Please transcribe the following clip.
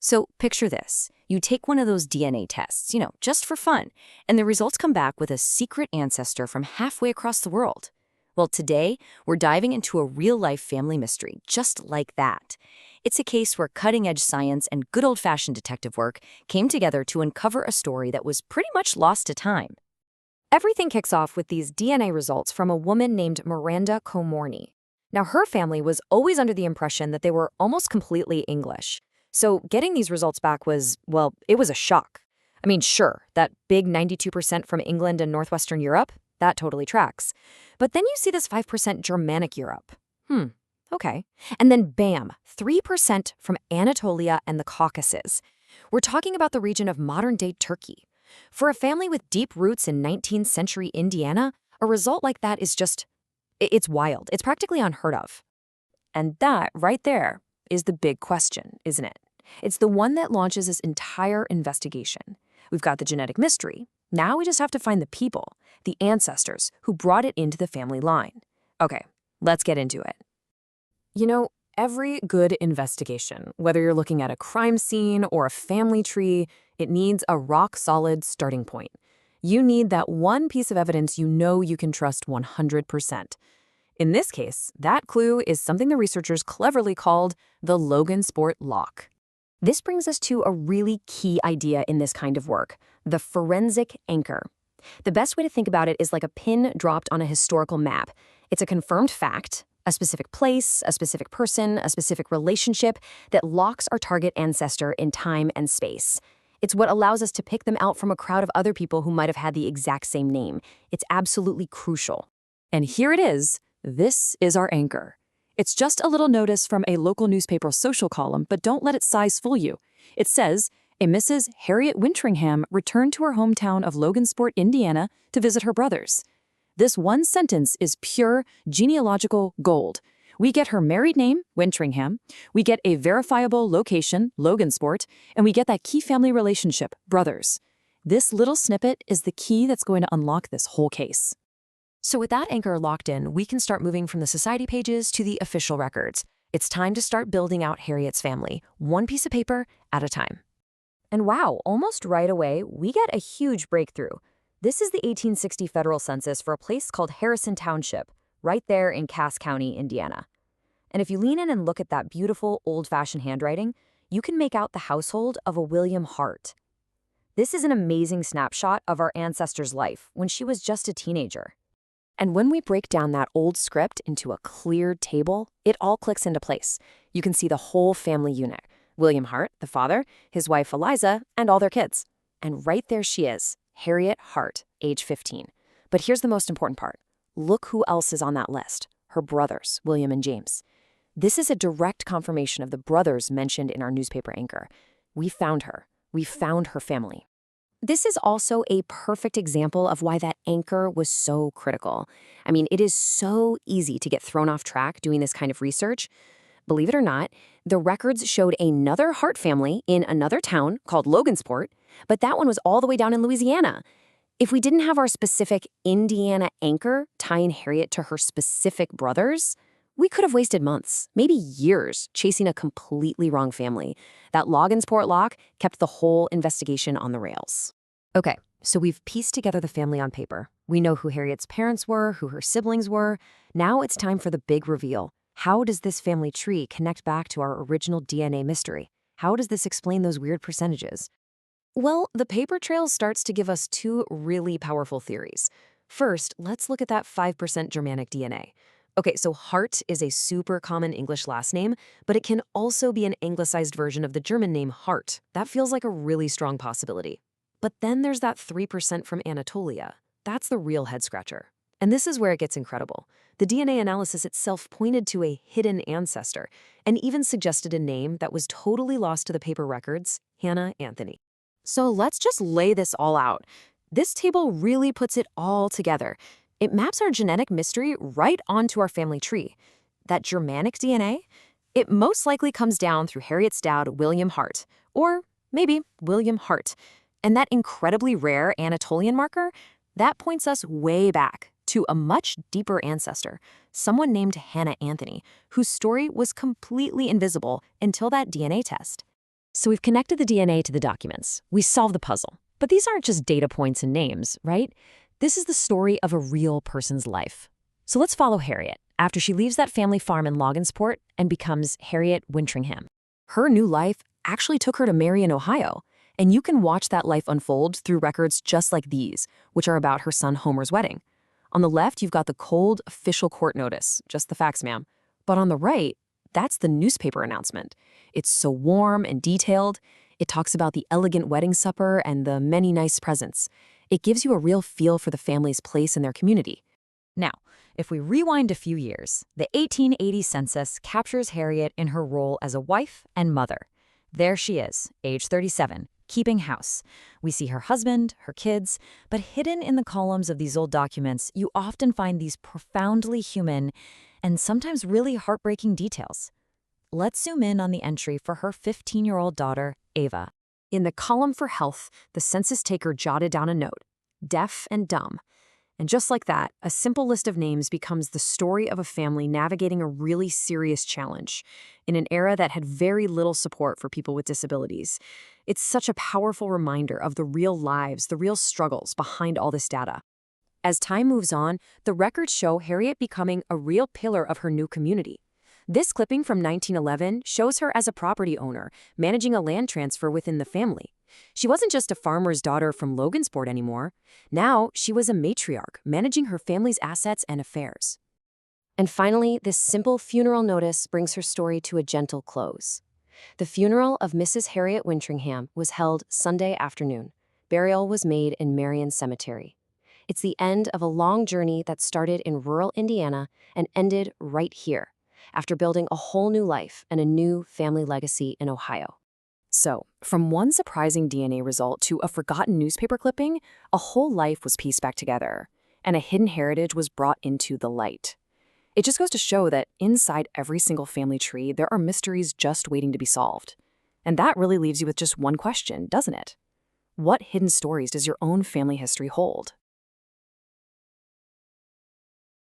So picture this. You take one of those DNA tests, just for fun, and the results come back with a secret ancestor from halfway across the world. Well, today, we're diving into a real-life family mystery just like that. It's a case where cutting-edge science and good old-fashioned detective work came together to uncover a story that was pretty much lost to time. Everything kicks off with these DNA results from a woman named Miranda Comorni. Now, her family was always under the impression that they were almost completely English. So getting these results back was, well, it was a shock. I mean, sure, that big 92% from England and Northwestern Europe, that totally tracks. But then you see this 5% Germanic Europe. Okay. And then bam, 3% from Anatolia and the Caucasus. We're talking about the region of modern-day Turkey. For a family with deep roots in 19th century Indiana, a result like that is just, it's wild. It's practically unheard of. And that right there is the big question, isn't it? It's the one that launches this entire investigation. We've got the genetic mystery. Now we just have to find the people, the ancestors, who brought it into the family line. Okay, let's get into it. Every good investigation, whether you're looking at a crime scene or a family tree, it needs a rock-solid starting point. You need that one piece of evidence you can trust 100%. In this case, that clue is something the researchers cleverly called the Logansport lock. This brings us to a really key idea in this kind of work, the forensic anchor. The best way to think about it is like a pin dropped on a historical map. It's a confirmed fact, a specific place, a specific person, a specific relationship that locks our target ancestor in time and space. It's what allows us to pick them out from a crowd of other people who might have had the exact same name. It's absolutely crucial. And here it is. This is our anchor. It's just a little notice from a local newspaper social column, but don't let its size fool you. It says, a Mrs. Harriet Wintringham returned to her hometown of Logansport, Indiana, to visit her brothers. This one sentence is pure genealogical gold. We get her married name, Wintringham, we get a verifiable location, Logansport, and we get that key family relationship, brothers. This little snippet is the key that's going to unlock this whole case. So with that anchor locked in, we can start moving from the society pages to the official records. It's time to start building out Harriet's family, one piece of paper at a time. And wow, almost right away, we get a huge breakthrough. This is the 1860 federal census for a place called Harrison Township, right there in Cass County, Indiana. And if you lean in and look at that beautiful, old-fashioned handwriting, you can make out the household of a William Hart. This is an amazing snapshot of our ancestor's life when she was just a teenager. And when we break down that old script into a cleared table, it all clicks into place. You can see the whole family unit. William Hart, the father, his wife Eliza, and all their kids. And right there she is, Harriet Hart, age 15. But here's the most important part. Look who else is on that list. Her brothers, William and James. This is a direct confirmation of the brothers mentioned in our newspaper anchor. We found her. We found her family. This is also a perfect example of why that anchor was so critical. I mean, it is so easy to get thrown off track doing this kind of research. Believe it or not, the records showed another Hart family in another town called Logansport, but that one was all the way down in Louisiana. If we didn't have our specific Indiana anchor tying Harriet to her specific brothers, we could have wasted months, maybe years, chasing a completely wrong family. That Logansport lock kept the whole investigation on the rails. Okay, so we've pieced together the family on paper. We know who Harriet's parents were, who her siblings were. Now it's time for the big reveal. How does this family tree connect back to our original DNA mystery? How does this explain those weird percentages? Well, the paper trail starts to give us two really powerful theories. First, let's look at that 5% Germanic DNA. Okay, so Hart is a super common English last name, but it can also be an anglicized version of the German name Hart. That feels like a really strong possibility. But then there's that 3% from Anatolia. That's the real head-scratcher. And this is where it gets incredible. The DNA analysis itself pointed to a hidden ancestor and even suggested a name that was totally lost to the paper records, Hannah Anthony. So let's just lay this all out. This table really puts it all together. It maps our genetic mystery right onto our family tree. That Germanic DNA? It most likely comes down through Harriet's dad, William Hart, or maybe William Hart. And that incredibly rare Anatolian marker, that points us way back to a much deeper ancestor, someone named Hannah Anthony, whose story was completely invisible until that DNA test. So we've connected the DNA to the documents. We solved the puzzle. But these aren't just data points and names, right? This is the story of a real person's life. So let's follow Harriet after she leaves that family farm in Logansport and becomes Harriet Wintringham. Her new life actually took her to Marion, Ohio, and you can watch that life unfold through records just like these, which are about her son Homer's wedding. On the left, you've got the cold, official court notice, just the facts, ma'am. But on the right, that's the newspaper announcement. It's so warm and detailed. It talks about the elegant wedding supper and the many nice presents. It gives you a real feel for the family's place in their community. Now, if we rewind a few years, the 1880 census captures Harriet in her role as a wife and mother. There she is, age 37, keeping house. We see her husband, her kids, but hidden in the columns of these old documents, you often find these profoundly human and sometimes really heartbreaking details. Let's zoom in on the entry for her 15-year-old daughter, Ava. In the column for health, the census taker jotted down a note, deaf and dumb. And just like that, a simple list of names becomes the story of a family navigating a really serious challenge in an era that had very little support for people with disabilities. It's such a powerful reminder of the real lives, the real struggles behind all this data. As time moves on, the records show Harriet becoming a real pillar of her new community. This clipping from 1911 shows her as a property owner, managing a land transfer within the family. She wasn't just a farmer's daughter from Logansport anymore. Now, she was a matriarch, managing her family's assets and affairs. And finally, this simple funeral notice brings her story to a gentle close. The funeral of Mrs. Harriet Wintringham was held Sunday afternoon. Burial was made in Marion Cemetery. It's the end of a long journey that started in rural Indiana and ended right here, after building a whole new life and a new family legacy in Ohio. So, from one surprising DNA result to a forgotten newspaper clipping, a whole life was pieced back together, and a hidden heritage was brought into the light. It just goes to show that inside every single family tree, there are mysteries just waiting to be solved. And that really leaves you with just one question, doesn't it? What hidden stories does your own family history hold?